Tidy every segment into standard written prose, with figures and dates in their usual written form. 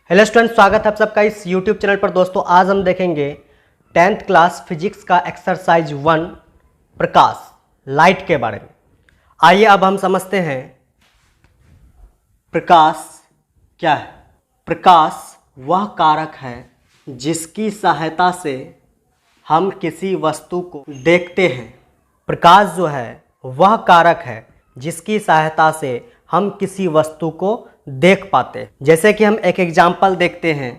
Hello student, स्वागत है आप सबका इस यूट्यूब चैनल पर। दोस्तों आज हम देखेंगे 10th क्लास फिजिक्स का एक्सरसाइज 1 प्रकाश लाइट के बारे में। आइए अब हम समझते हैं प्रकाश क्या है। प्रकाश वह कारक है जिसकी सहायता से हम किसी वस्तु को देखते हैं। प्रकाश जो है वह कारक है जिसकी सहायता से हम किसी वस्तु को देख पाते हैं। जैसे कि हम एक एग्जाम्पल देखते हैं।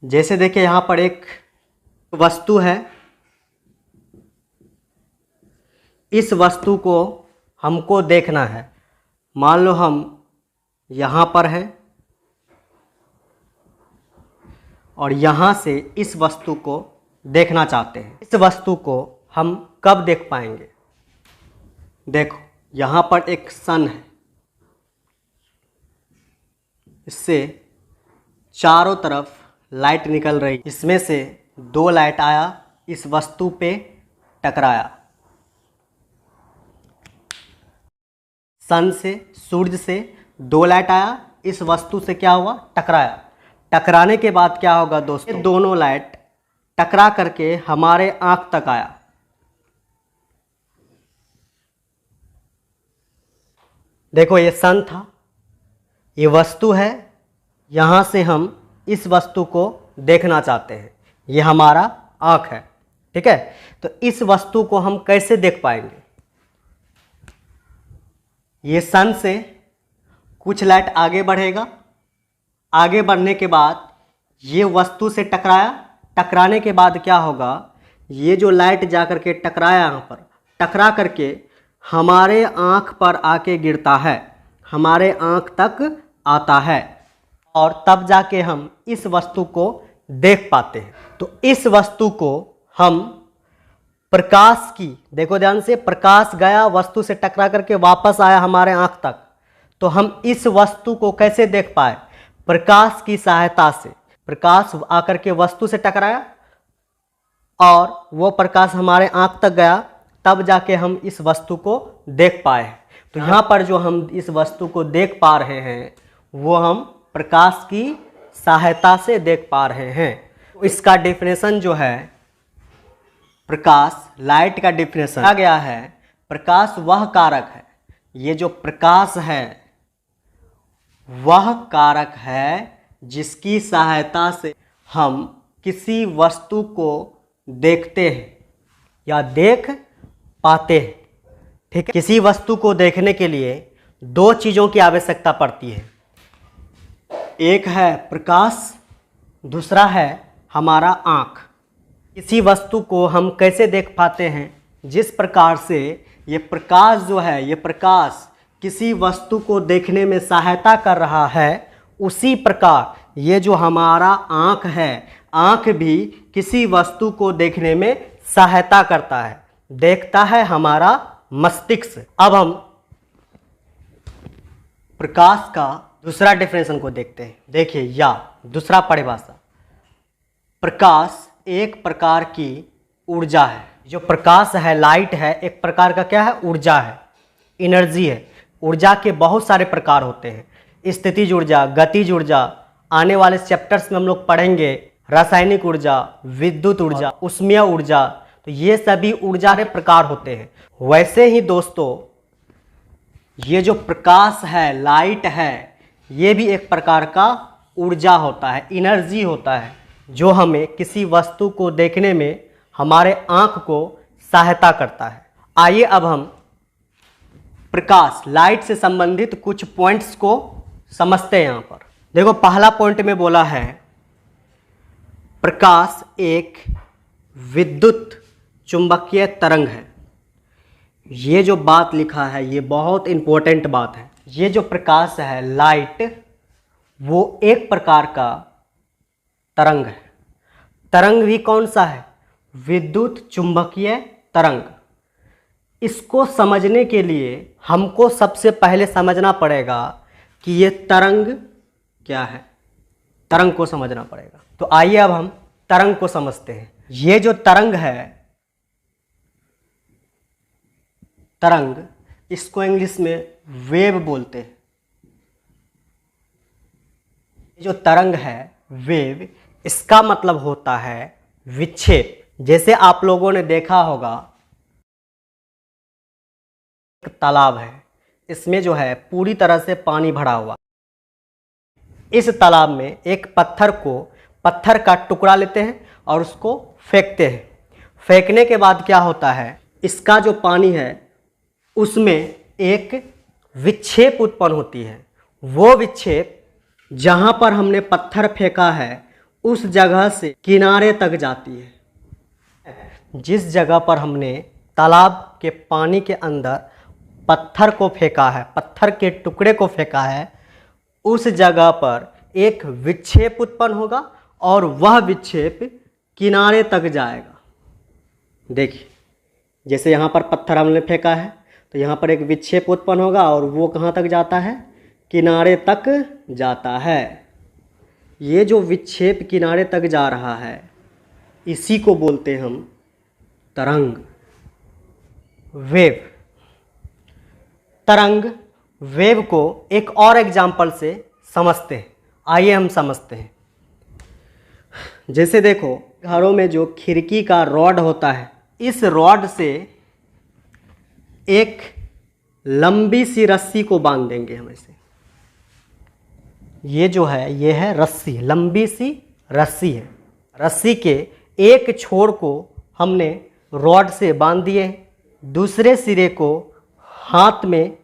जैसे देखिए यहाँ पर एक वस्तु है। इस वस्तु को हमको देखना है। मान लो हम यहाँ पर हैं और यहाँ से इस वस्तु को देखना चाहते हैं। इस वस्तु को हम कब देख पाएंगे? देखो यहाँ पर एक सन है, इससे चारों तरफ लाइट निकल रही। इसमें से 2 लाइट आया, इस वस्तु पे टकराया। सन से, सूर्य से 2 लाइट आया, इस वस्तु से क्या हुआ? टकराया। टकराने के बाद क्या होगा दोस्तों? ये दोनों लाइट टकरा करके हमारे आंख तक आया। देखो ये सन था, ये वस्तु है। यहाँ से हम इस वस्तु को देखना चाहते हैं। ये हमारा आँख है, ठीक है। तो इस वस्तु को हम कैसे देख पाएंगे? ये सन से कुछ लाइट आगे बढ़ेगा। आगे बढ़ने के बाद ये वस्तु से टकराया। टकराने के बाद क्या होगा? ये जो लाइट जा कर के टकराया, यहाँ पर टकरा करके हमारे आँख पर आके गिरता है, हमारे आँख तक आता है और तब जाके हम इस वस्तु को देख पाते हैं। तो इस वस्तु को हम प्रकाश की, देखो ध्यान से, प्रकाश गया वस्तु से टकरा करके वापस आया हमारे आंख तक। तो हम इस वस्तु को कैसे देख पाए? प्रकाश की सहायता से। प्रकाश आकर के वस्तु से टकराया और वो प्रकाश हमारे आंख तक गया, तब जाके हम इस वस्तु को देख पाए। तो यहाँ पर जो हम इस वस्तु को देख पा रहे हैं वो हम प्रकाश की सहायता से देख पा रहे हैं। तो इसका डेफिनेशन जो है, प्रकाश, लाइट का डेफिनेशन आ गया है। प्रकाश वह कारक है, ये जो प्रकाश है वह कारक है जिसकी सहायता से हम किसी वस्तु को देखते हैं या देख पाते हैं, ठीक है। किसी वस्तु को देखने के लिए 2 चीज़ों की आवश्यकता पड़ती है। एक है प्रकाश, दूसरा है हमारा आँख। किसी वस्तु को हम कैसे देख पाते हैं? जिस प्रकार से ये प्रकाश जो है, ये प्रकाश किसी वस्तु को देखने में सहायता कर रहा है, उसी प्रकार ये जो हमारा आँख है, आँख भी किसी वस्तु को देखने में सहायता करता है, देखता है हमारा मस्तिष्क। अब हम प्रकाश का दूसरा डेफिनेशन को देखते हैं। देखिए, या दूसरा परिभाषा, प्रकाश एक प्रकार की ऊर्जा है। जो प्रकाश है, लाइट है, एक प्रकार का क्या है? ऊर्जा है, एनर्जी है। ऊर्जा के बहुत सारे प्रकार होते हैं। स्थितिज ऊर्जा, गतिज ऊर्जा, आने वाले चैप्टर्स में हम लोग पढ़ेंगे। रासायनिक ऊर्जा, विद्युत ऊर्जा, ऊष्मीय ऊर्जा, तो ये सभी ऊर्जा के प्रकार होते हैं। वैसे ही दोस्तों ये जो प्रकाश है, लाइट है, ये भी एक प्रकार का ऊर्जा होता है, एनर्जी होता है, जो हमें किसी वस्तु को देखने में हमारे आँख को सहायता करता है। आइए अब हम प्रकाश, लाइट से संबंधित कुछ पॉइंट्स को समझते हैं। यहाँ पर देखो, पहला पॉइंट में बोला है प्रकाश एक विद्युत चुंबकीय तरंग है। ये जो बात लिखा है ये बहुत इंपॉर्टेंट बात है। ये जो प्रकाश है, लाइट, वो एक प्रकार का तरंग है। तरंग भी कौन सा है? विद्युत चुंबकीय तरंग। इसको समझने के लिए हमको सबसे पहले समझना पड़ेगा कि ये तरंग क्या है। तरंग को समझना पड़ेगा। तो आइए अब हम तरंग को समझते हैं। ये जो तरंग है, तरंग, इसको इंग्लिश में वेव बोलते हैं। जो तरंग है वेव, इसका मतलब होता है विक्षेप। जैसे आप लोगों ने देखा होगा एक तालाब है, इसमें जो है पूरी तरह से पानी भरा हुआ। इस तालाब में एक पत्थर का टुकड़ा लेते हैं और उसको फेंकते हैं। फेंकने के बाद क्या होता है, इसका जो पानी है उसमें एक विक्षेप उत्पन्न होती है। वो विक्षेप जहाँ पर हमने पत्थर फेंका है उस जगह से किनारे तक जाती है। जिस जगह पर हमने तालाब के पानी के अंदर पत्थर को फेंका है, पत्थर के टुकड़े को फेंका है, उस जगह पर एक विक्षेप उत्पन्न होगा और वह विक्षेप किनारे तक जाएगा। देखिए, जैसे यहाँ पर पत्थर हमने फेंका है तो यहाँ पर एक विक्षेप उत्पन्न होगा और वो कहाँ तक जाता है, किनारे तक जाता है। ये जो विक्षेप किनारे तक जा रहा है इसी को बोलते हम तरंग, वेव। तरंग वेव को एक और एग्जाम्पल से समझते हैं। आइए हम समझते हैं। जैसे देखो, घरों में जो खिड़की का रॉड होता है, इस रॉड से एक लंबी सी रस्सी को बांध देंगे हम ऐसे। ये जो है ये है रस्सी, लंबी सी रस्सी है। रस्सी के एक छोर को हमने रॉड से बांध दिए, दूसरे सिरे को हाथ में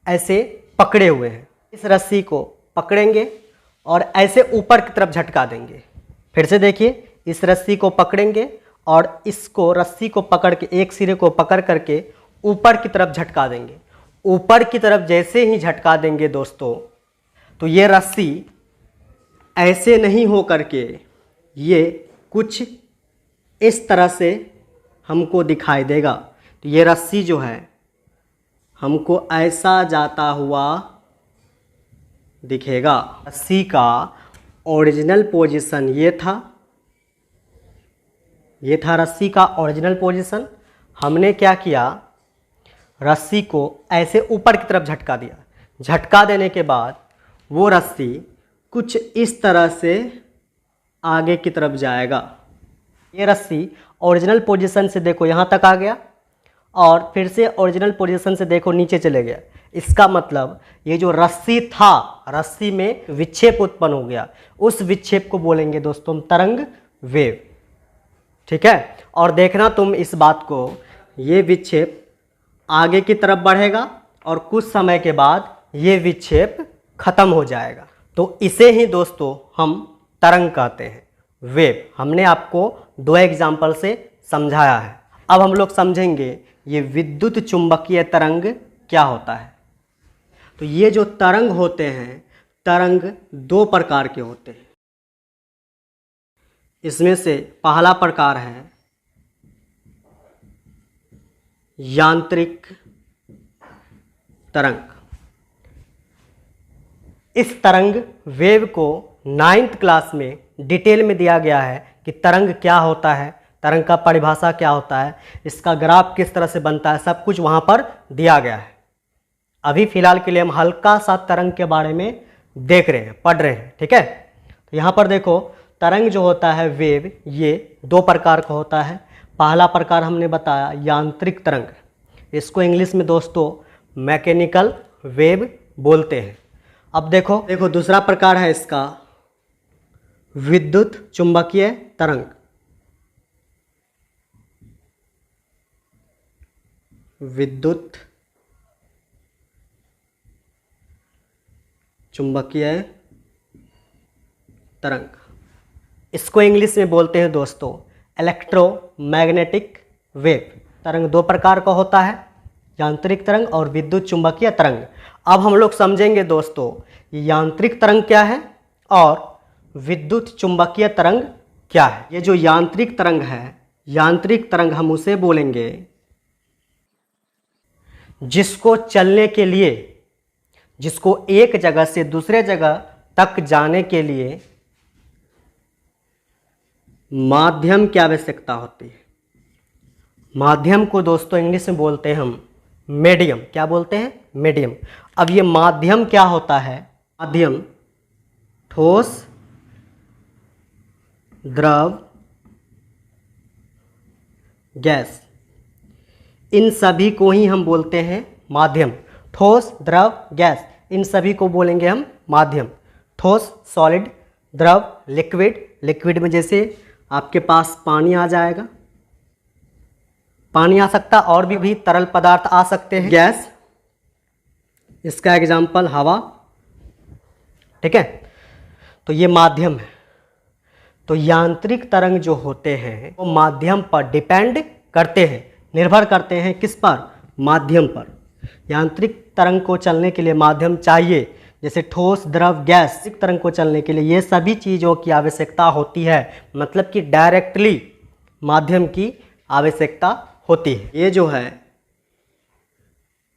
ऐसे पकड़े हुए हैं। इस रस्सी को पकड़ेंगे और ऐसे ऊपर की तरफ झटका देंगे। फिर से देखिए, इस रस्सी को पकड़ेंगे और इसको रस्सी को पकड़ के एक सिरे को पकड़ करके ऊपर की तरफ झटका देंगे। ऊपर की तरफ जैसे ही झटका देंगे दोस्तों, तो ये रस्सी ऐसे नहीं हो करके ये कुछ इस तरह से हमको दिखाई देगा। तो ये रस्सी जो है हमको ऐसा जाता हुआ दिखेगा। रस्सी का ओरिजिनल पोजीशन ये था रस्सी का ओरिजिनल पोजीशन। हमने क्या किया, रस्सी को ऐसे ऊपर की तरफ झटका दिया। झटका देने के बाद वो रस्सी कुछ इस तरह से आगे की तरफ जाएगा। ये रस्सी ओरिजिनल पोजीशन से देखो यहाँ तक आ गया और फिर से ओरिजिनल पोजीशन से देखो नीचे चले गया। इसका मतलब ये जो रस्सी था, रस्सी में विक्षेप उत्पन्न हो गया। उस विक्षेप को बोलेंगे दोस्तों तरंग, वेव। ठीक है, और देखना तुम इस बात को, ये विक्षेप आगे की तरफ बढ़ेगा और कुछ समय के बाद ये विक्षेप खत्म हो जाएगा। तो इसे ही दोस्तों हम तरंग कहते हैं, वेव। हमने आपको दो एग्जाम्पल से समझाया है। अब हम लोग समझेंगे ये विद्युत चुंबकीय तरंग क्या होता है। तो ये जो तरंग होते हैं, तरंग दो प्रकार के होते हैं। इसमें से पहला प्रकार है यांत्रिक तरंग। इस तरंग वेव को 9th क्लास में डिटेल में दिया गया है कि तरंग क्या होता है, तरंग का परिभाषा क्या होता है, इसका ग्राफ किस तरह से बनता है, सब कुछ वहाँ पर दिया गया है। अभी फिलहाल के लिए हम हल्का सा तरंग के बारे में देख रहे हैं, पढ़ रहे हैं। ठीक है, तो यहाँ पर देखो, तरंग जो होता है वेव, ये दो प्रकार का होता है। पहला प्रकार हमने बताया यांत्रिक तरंग, इसको इंग्लिश में दोस्तों मैकेनिकल वेव बोलते हैं। अब देखो दूसरा प्रकार है इसका विद्युत चुंबकीय तरंग। विद्युत चुंबकीय तरंग, इसको इंग्लिश में बोलते हैं दोस्तों इलेक्ट्रोमैग्नेटिक वेव। तरंग दो प्रकार का होता है, यांत्रिक तरंग और विद्युत चुंबकीय तरंग। अब हम लोग समझेंगे दोस्तों यांत्रिक तरंग क्या है और विद्युत चुंबकीय तरंग क्या है। ये जो यांत्रिक तरंग है, यांत्रिक तरंग हम उसे बोलेंगे जिसको चलने के लिए, जिसको एक जगह से दूसरे जगह तक जाने के लिए माध्यम की आवश्यकता होती है। माध्यम को दोस्तों इंग्लिश में बोलते हैं हम मीडियम। क्या बोलते हैं? मीडियम। अब ये माध्यम क्या होता है? माध्यम ठोस द्रव, गैस, इन सभी को ही हम बोलते हैं माध्यम। ठोस, द्रव, गैस, इन सभी को बोलेंगे हम माध्यम। ठोस सॉलिड, द्रव लिक्विड, लिक्विड में जैसे आपके पास पानी आ जाएगा, पानी आ सकता, और भी तरल पदार्थ आ सकते हैं। गैस, इसका एग्जाम्पल हवा, ठीक है। तो ये माध्यम है। तो यांत्रिक तरंग जो होते हैं वो माध्यम पर डिपेंड करते हैं, निर्भर करते हैं किस पर? माध्यम पर। यांत्रिक तरंग को चलने के लिए माध्यम चाहिए, जैसे ठोस, द्रव, गैस। तरंग को चलने के लिए ये सभी चीज़ों की आवश्यकता होती है, मतलब कि डायरेक्टली माध्यम की आवश्यकता होती है। ये जो है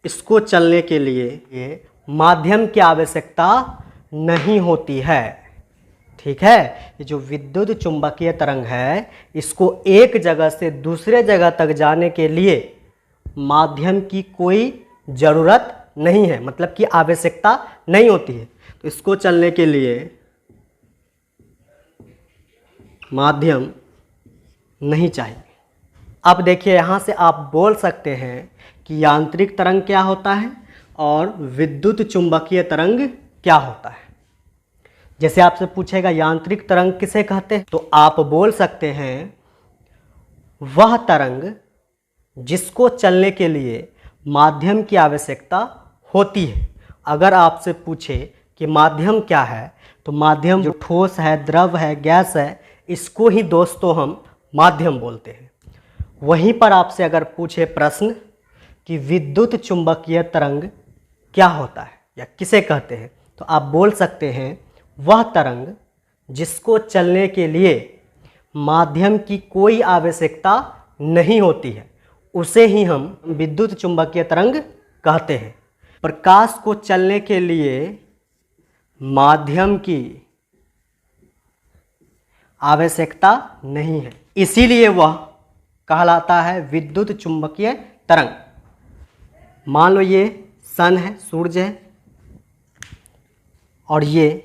इसको चलने के लिए ये माध्यम की आवश्यकता नहीं होती है, ठीक है। ये जो विद्युत चुंबकीय तरंग है, इसको एक जगह से दूसरे जगह तक जाने के लिए माध्यम की कोई ज़रूरत नहीं है, मतलब कि आवश्यकता नहीं होती है। तो इसको चलने के लिए माध्यम नहीं चाहिए। अब देखिए, यहाँ से आप बोल सकते हैं कि यांत्रिक तरंग क्या होता है और विद्युत चुंबकीय तरंग क्या होता है। जैसे आपसे पूछेगा यांत्रिक तरंग किसे कहते हैं, तो आप बोल सकते हैं वह तरंग जिसको चलने के लिए माध्यम की आवश्यकता होती है। अगर आपसे पूछे कि माध्यम क्या है, तो माध्यम जो ठोस है, द्रव है, गैस है, इसको ही दोस्तों हम माध्यम बोलते हैं। वहीं पर आपसे अगर पूछे प्रश्न कि विद्युत चुंबकीय तरंग क्या होता है या किसे कहते हैं, तो आप बोल सकते हैं वह तरंग जिसको चलने के लिए माध्यम की कोई आवश्यकता नहीं होती है, उसे ही हम विद्युत चुंबकीय तरंग कहते हैं। प्रकाश को चलने के लिए माध्यम की आवश्यकता नहीं है, इसीलिए वह कहलाता है विद्युत चुंबकीय तरंग। मान लो ये सन है, सूरज है, और ये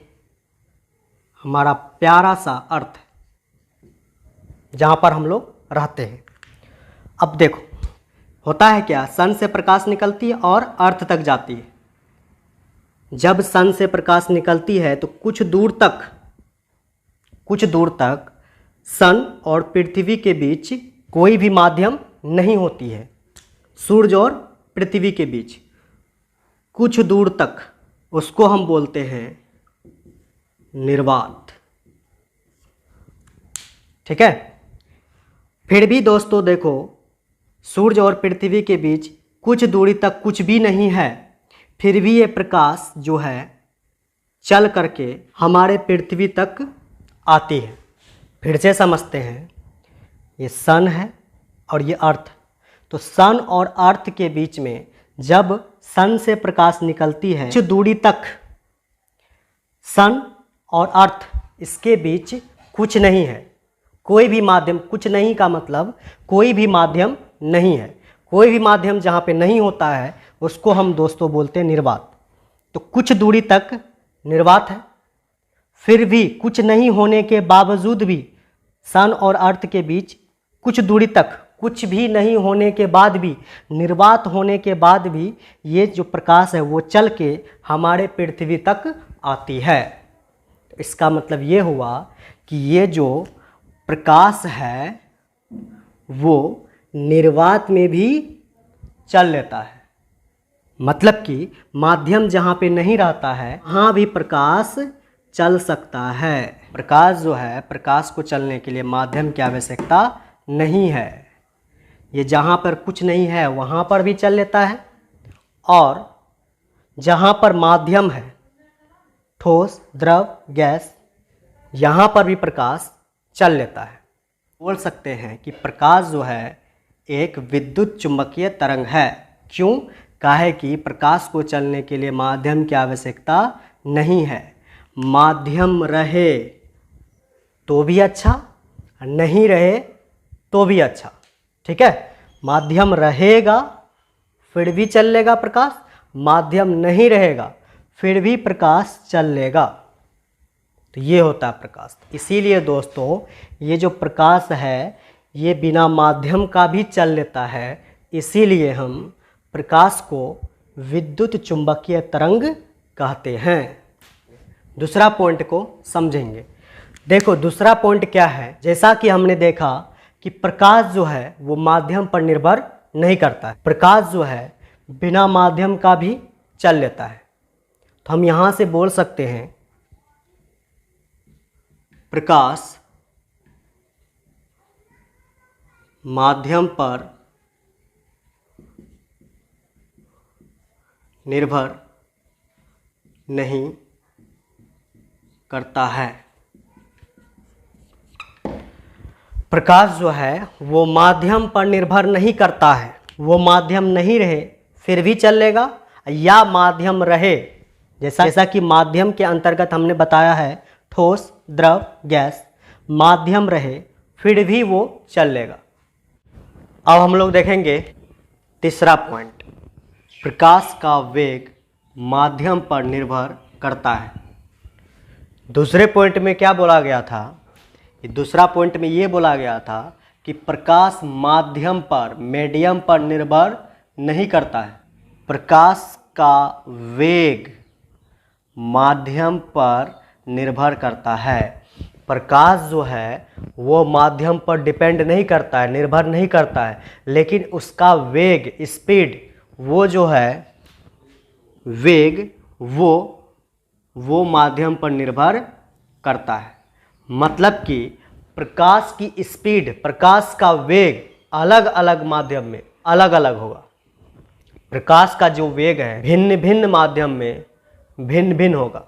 हमारा प्यारा सा अर्थ है जहाँ पर हम लोग रहते हैं। अब देखो होता है क्या, सन से प्रकाश निकलती है और अर्थ तक जाती है। जब सन से प्रकाश निकलती है तो कुछ दूर तक सन और पृथ्वी के बीच कोई भी माध्यम नहीं होती है। सूरज और पृथ्वी के बीच कुछ दूर तक, उसको हम बोलते हैं निर्वात, ठीक है। फिर भी दोस्तों देखो, सूरज और पृथ्वी के बीच कुछ दूरी तक कुछ भी नहीं है, फिर भी ये प्रकाश जो है चल करके हमारे पृथ्वी तक आती है। फिर से समझते हैं, ये सन है और ये अर्थ। तो सन और अर्थ के बीच में जब सन से प्रकाश निकलती है, कुछ दूरी तक सन और अर्थ, इसके बीच कुछ नहीं है, कोई भी माध्यम। कुछ नहीं का मतलब कोई भी माध्यम नहीं है। कोई भी माध्यम जहाँ पे नहीं होता है उसको हम दोस्तों बोलते हैं निर्वात। तो कुछ दूरी तक निर्वात है, फिर भी कुछ नहीं होने के बावजूद भी सन और अर्थ के बीच कुछ दूरी तक, कुछ भी नहीं होने के बाद भी, निर्वात होने के बाद भी ये जो प्रकाश है वो चल के हमारे पृथ्वी तक आती है। तो इसका मतलब ये हुआ कि ये जो प्रकाश है वो निर्वात में भी चल लेता है। मतलब कि माध्यम जहाँ पे नहीं रहता है वहाँ भी प्रकाश चल सकता है। प्रकाश जो है, प्रकाश को चलने के लिए माध्यम की आवश्यकता नहीं है। ये जहाँ पर कुछ नहीं है वहाँ पर भी चल लेता है, और जहाँ पर माध्यम है, ठोस, द्रव, गैस, यहाँ पर भी प्रकाश चल लेता है। बोल सकते हैं कि प्रकाश जो है एक विद्युत चुंबकीय तरंग है। क्यों? काहे कि प्रकाश को चलने के लिए माध्यम की आवश्यकता नहीं है। माध्यम रहे तो भी अच्छा, नहीं रहे तो भी अच्छा, ठीक है। माध्यम रहेगा फिर भी चलेगा प्रकाश, माध्यम नहीं रहेगा फिर भी प्रकाश चलेगा। तो ये होता है प्रकाश। इसीलिए दोस्तों ये जो प्रकाश है ये बिना माध्यम का भी चल लेता है, इसीलिए हम प्रकाश को विद्युत चुंबकीय तरंग कहते हैं। दूसरा पॉइंट को समझेंगे। देखो दूसरा पॉइंट क्या है, जैसा कि हमने देखा कि प्रकाश जो है वो माध्यम पर निर्भर नहीं करता है, प्रकाश जो है बिना माध्यम का भी चल लेता है। तो हम यहाँ से बोल सकते हैं प्रकाश माध्यम पर निर्भर नहीं करता है। प्रकाश जो है वो माध्यम पर निर्भर नहीं करता है, वो माध्यम नहीं रहे फिर भी चलेगा, या माध्यम रहे, जैसा कि माध्यम के अंतर्गत हमने बताया है ठोस, द्रव, गैस, माध्यम रहे फिर भी वो चलेगा। अब हम लोग देखेंगे तीसरा पॉइंट, प्रकाश का वेग माध्यम पर निर्भर करता है। दूसरे पॉइंट में क्या बोला गया था, दूसरा पॉइंट में ये बोला गया था कि प्रकाश माध्यम पर, मीडियम पर निर्भर नहीं करता है। प्रकाश का वेग माध्यम पर निर्भर करता है। प्रकाश जो है वो माध्यम पर डिपेंड नहीं करता है, निर्भर नहीं करता है, लेकिन उसका वेग, स्पीड, वो जो है वेग वो माध्यम पर निर्भर करता है। मतलब कि प्रकाश की स्पीड, प्रकाश का वेग अलग अलग माध्यम में अलग अलग होगा। प्रकाश का जो वेग है भिन्न भिन्न माध्यम में भिन्न भिन्न होगा।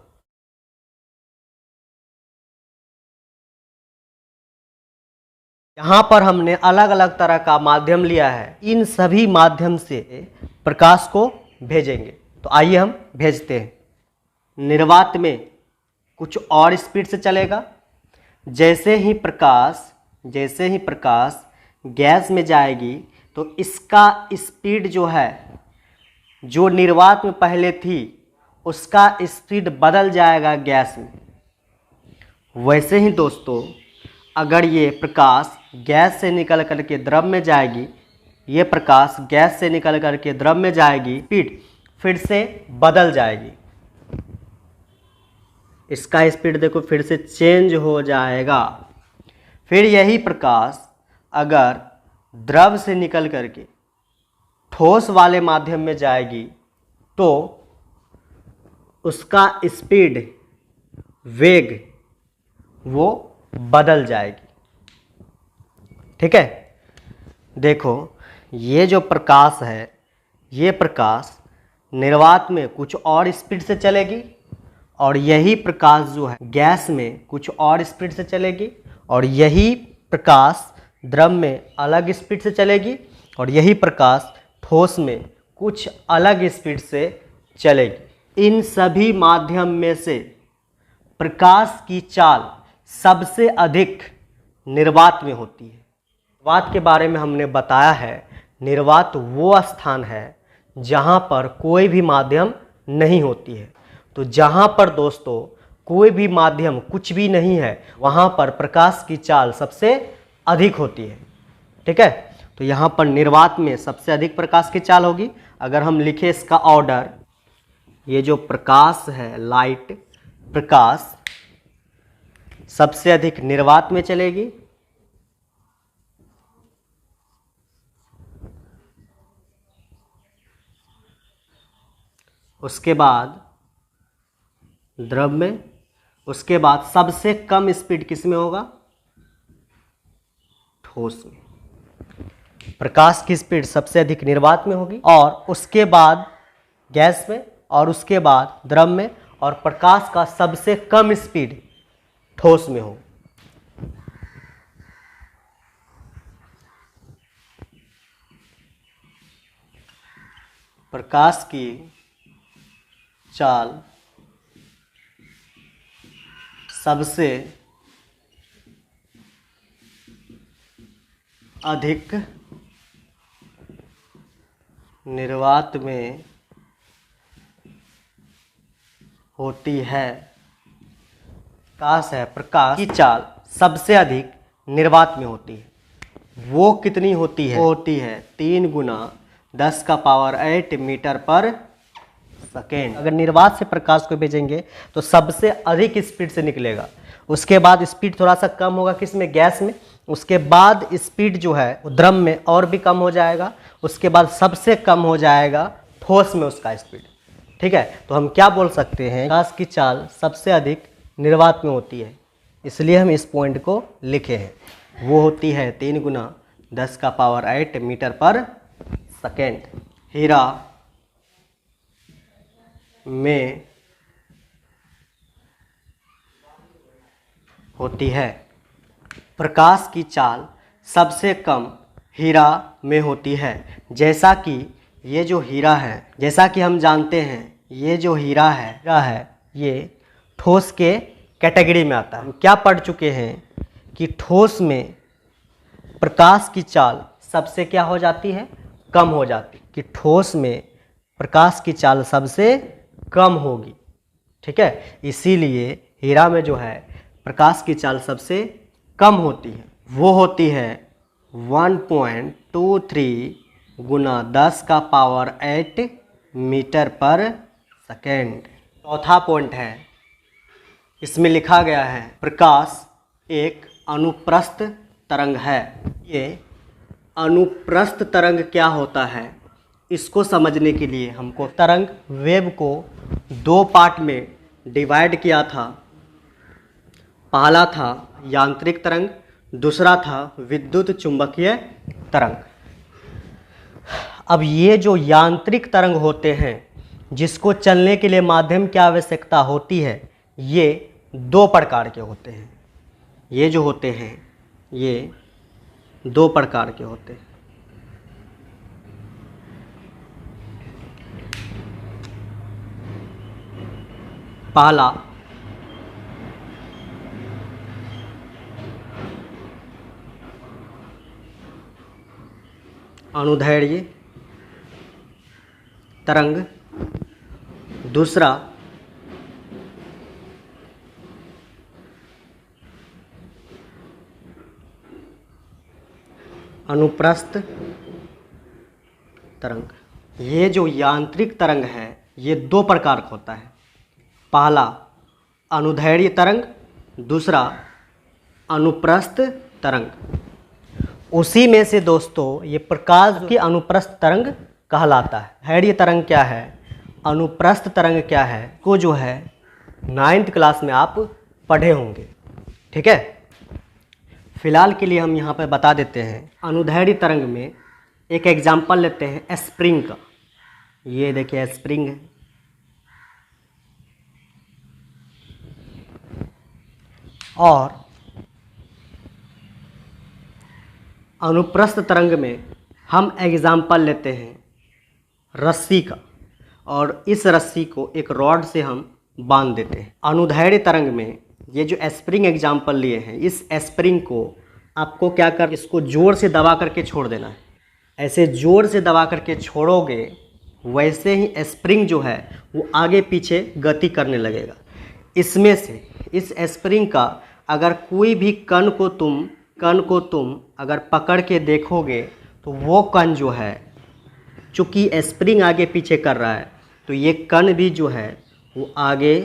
यहाँ पर हमने अलग अलग तरह का माध्यम लिया है, इन सभी माध्यम से प्रकाश को भेजेंगे। तो आइए हम भेजते हैं। निर्वात में कुछ और स्पीड से चलेगा। जैसे ही प्रकाश गैस में जाएगी तो इसका स्पीड जो है, जो निर्वात में पहले थी उसका स्पीड बदल जाएगा गैस में। वैसे ही दोस्तों अगर ये प्रकाश गैस से निकल करके द्रव में जाएगी, ये प्रकाश गैस से निकल करके द्रव में जाएगी, स्पीड फिर से बदल जाएगी। इसका स्पीड देखो फिर से चेंज हो जाएगा। फिर यही प्रकाश अगर द्रव से निकल करके ठोस वाले माध्यम में जाएगी तो उसका स्पीड, वेग वो बदल जाएगी। ठीक है, देखो ये जो प्रकाश है, ये प्रकाश निर्वात में कुछ और स्पीड से चलेगी और यही प्रकाश जो है गैस में कुछ और स्पीड से चलेगी, और यही प्रकाश द्रव में अलग स्पीड से चलेगी, और यही प्रकाश ठोस में कुछ अलग स्पीड से चलेगी। इन सभी माध्यम में से प्रकाश की चाल सबसे अधिक निर्वात में होती है। निर्वात के बारे में हमने बताया है, निर्वात वो स्थान है जहाँ पर कोई भी माध्यम नहीं होती है। तो जहाँ पर दोस्तों कोई भी माध्यम कुछ भी नहीं है वहाँ पर प्रकाश की चाल सबसे अधिक होती है। ठीक है, तो यहाँ पर निर्वात में सबसे अधिक प्रकाश की चाल होगी। अगर हम लिखें इसका ऑर्डर, ये जो प्रकाश है, लाइट, प्रकाश सबसे अधिक निर्वात में चलेगी, उसके बाद द्रव में, उसके बाद सबसे कम स्पीड किस में होगा, ठोस में। प्रकाश की स्पीड सबसे अधिक निर्वात में होगी, और उसके बाद गैस में, और उसके बाद द्रव में, और प्रकाश का सबसे कम स्पीड ठोस में हो। प्रकाश की चाल सबसे अधिक निर्वात में होती है। प्रकाश है, प्रकाश की चाल सबसे अधिक निर्वात में होती है। वो कितनी होती है? वो होती है 3 गुना 10⁸ मीटर पर सेकेंड। अगर निर्वात से प्रकाश को भेजेंगे तो सबसे अधिक स्पीड से निकलेगा। उसके बाद स्पीड थोड़ा सा कम होगा, किसमें? गैस में। उसके बाद स्पीड जो है द्रव में और भी कम हो जाएगा। उसके बाद सबसे कम हो जाएगा ठोस में उसका स्पीड। ठीक है, तो हम क्या बोल सकते हैं? प्रकाश की चाल सबसे अधिक निर्वात में होती है, इसलिए हम इस पॉइंट को लिखे हैं। वो होती है 3 गुना 10⁸ मीटर पर सेकेंड। हीरा में होती है। प्रकाश की चाल सबसे कम हीरा में होती है। जैसा कि ये जो हीरा है, जैसा कि हम जानते हैं ये जो हीरा है ये ठोस के कैटेगरी में आता है। हम क्या पढ़ चुके हैं कि ठोस में प्रकाश की चाल सबसे क्या हो जाती है? कम हो जाती, कि ठोस में प्रकाश की चाल सबसे कम होगी। ठीक है, इसीलिए हीरा में जो है प्रकाश की चाल सबसे कम होती है। वो होती है 1.23 गुना 10⁸ मीटर पर सेकेंड। चौथा पॉइंट है, इसमें लिखा गया है प्रकाश एक अनुप्रस्थ तरंग है। ये अनुप्रस्थ तरंग क्या होता है, इसको समझने के लिए हमको तरंग वेव को 2 पार्ट में डिवाइड किया था। पहला था यांत्रिक तरंग, दूसरा था विद्युत चुंबकीय तरंग। अब ये जो यांत्रिक तरंग होते हैं, जिसको चलने के लिए माध्यम की आवश्यकता होती है, ये 2 प्रकार के होते हैं। ये जो होते हैं ये 2 प्रकार के होते हैं। पहला अनुदैर्ध्य तरंग, दूसरा अनुप्रस्थ तरंग। ये जो यांत्रिक तरंग है ये 2 प्रकार का होता है। पहला अनुदैर्ध्य तरंग, दूसरा अनुप्रस्थ तरंग। उसी में से दोस्तों ये प्रकाश की अनुप्रस्थ तरंग कहलाता है। धैर्य तरंग क्या है, अनुप्रस्थ तरंग क्या है, को जो है 9th क्लास में आप पढ़े होंगे। ठीक है, फिलहाल के लिए हम यहाँ पे बता देते हैं। अनुदैर्ध्य तरंग में एक एग्जाम्पल लेते हैं स्प्रिंग का। ये देखिए स्प्रिंग है, और अनुप्रस्थ तरंग में हम एग्जाम्पल लेते हैं रस्सी का, और इस रस्सी को एक रॉड से हम बांध देते हैं। अनुदैर्ध्य तरंग में ये जो स्प्रिंग एग्जाम्पल लिए हैं, इस स्प्रिंग को आपको क्या कर, इसको ज़ोर से दबा करके छोड़ देना है। ऐसे ज़ोर से दबा करके छोड़ोगे, वैसे ही स्प्रिंग जो है वो आगे पीछे गति करने लगेगा। इसमें से इस स्प्रिंग का अगर कोई भी कण को तुम अगर पकड़ के देखोगे तो वो कण जो है, चूँकि स्प्रिंग आगे पीछे कर रहा है तो ये कण भी जो है वो आगे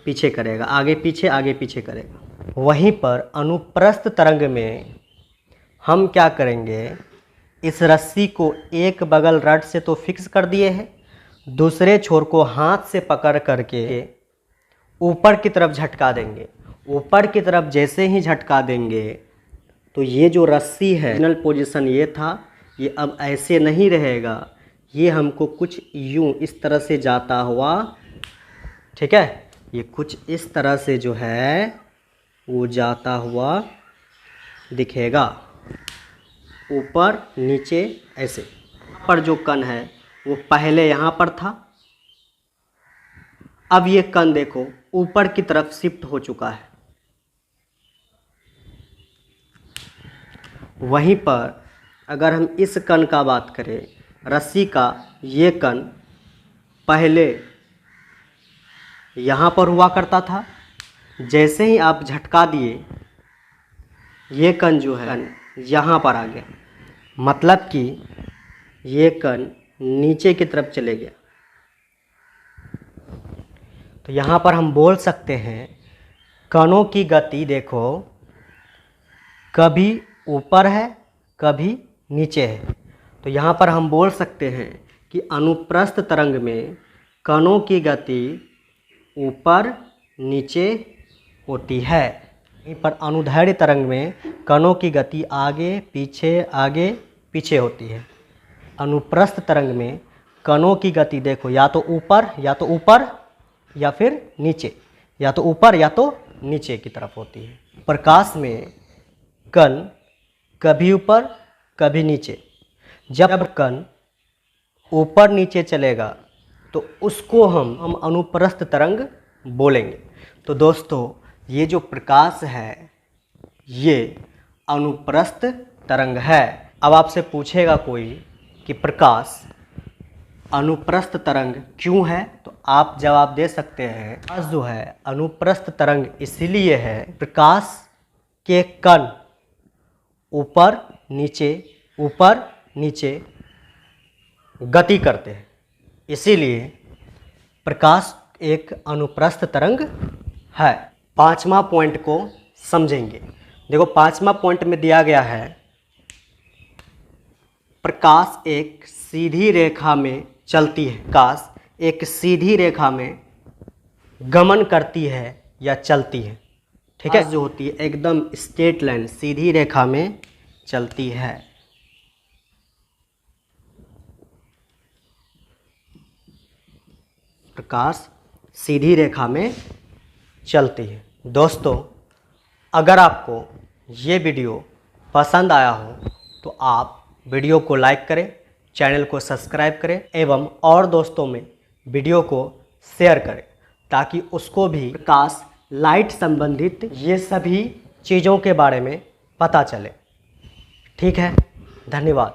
पीछे करेगा, आगे पीछे करेगा। वहीं पर अनुप्रस्थ तरंग में हम क्या करेंगे, इस रस्सी को एक बगल रड से तो फिक्स कर दिए हैं, दूसरे छोर को हाथ से पकड़ करके ऊपर की तरफ झटका देंगे। यूपर की तरफ जैसे ही झटका देंगे तो ये जो रस्सी है, फाइनल पोजीशन ये था, ये अब ऐसे नहीं रहेगा, ये हमको कुछ यूं इस तरह से जाता हुआ, ठीक है, ये कुछ इस तरह से जो है वो जाता हुआ दिखेगा, ऊपर नीचे ऐसे। पर जो कण है वो पहले यहाँ पर था, अब ये कण देखो ऊपर की तरफ शिफ्ट हो चुका है। वहीं पर अगर हम इस कण का बात करें, रस्सी का, ये कण पहले यहाँ पर हुआ करता था, जैसे ही आप झटका दिए, ये कण जो है यहाँ पर आ गया, मतलब कि ये कण नीचे की तरफ चले गया। तो यहाँ पर हम बोल सकते हैं कणों की गति देखो कभी ऊपर है कभी नीचे है। तो यहाँ पर हम बोल सकते हैं कि अनुप्रस्थ तरंग में कणों की गति ऊपर नीचे होती है। यहीं पर अनुदैर्ध्य तरंग में कणों की गति आगे पीछे होती है। अनुप्रस्थ तरंग में कणों की गति देखो या तो ऊपर या फिर नीचे, या तो ऊपर या तो नीचे की तरफ होती है। प्रकाश में कण कभी ऊपर कभी नीचे, जब कण ऊपर नीचे चलेगा तो उसको हम अनुप्रस्थ तरंग बोलेंगे। तो दोस्तों ये जो प्रकाश है ये अनुप्रस्थ तरंग है। अब आपसे पूछेगा कोई कि प्रकाश अनुप्रस्थ तरंग क्यों है, तो आप जवाब दे सकते हैं प्रकाश जो है अनुप्रस्थ तरंग इसीलिए है, प्रकाश के कण ऊपर नीचे गति करते हैं, इसीलिए प्रकाश एक अनुप्रस्थ तरंग है। पांचवा पॉइंट को समझेंगे। देखो पांचवा पॉइंट में दिया गया है प्रकाश एक सीधी रेखा में चलती है, प्रकाश एक सीधी रेखा में गमन करती है या चलती है। ठीक है, जो होती है एकदम स्ट्रेट लाइन सीधी रेखा में चलती है। प्रकाश सीधी रेखा में चलती है। दोस्तों अगर आपको ये वीडियो पसंद आया हो तो आप वीडियो को लाइक करें, चैनल को सब्सक्राइब करें एवं और दोस्तों में वीडियो को शेयर करें ताकि उसको भी प्रकाश लाइट संबंधित ये सभी चीज़ों के बारे में पता चले। ठीक है, धन्यवाद।